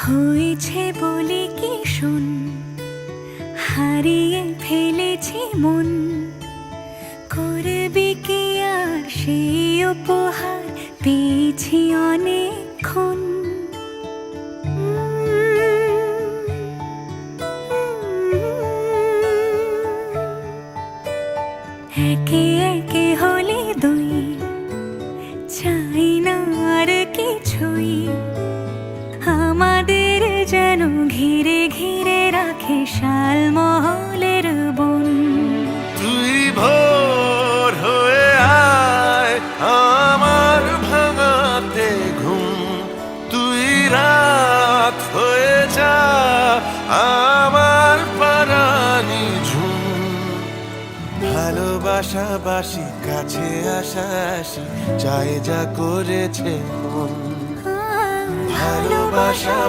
হয়েছে বলে কি শোন, হারিয়ে ফেলেছি মন। করবি কি আর সেই উপহার পেয়েছি অনেকক্ষণ। একে একে হলে দুই, চাই না আর কিছুই। আমাদের যেন ঘিরে ঘিরে রাখে শালমহলের বন। তুই ভোর হয়ে আয় আমার ভাঙাতে ঘুম, তুই রাত হয়ে যা আমার পারানি ঝুম। ভালোবাসা বাসি কাছে আসা আসি, চাই যা করেছে মন। ভালোবাসা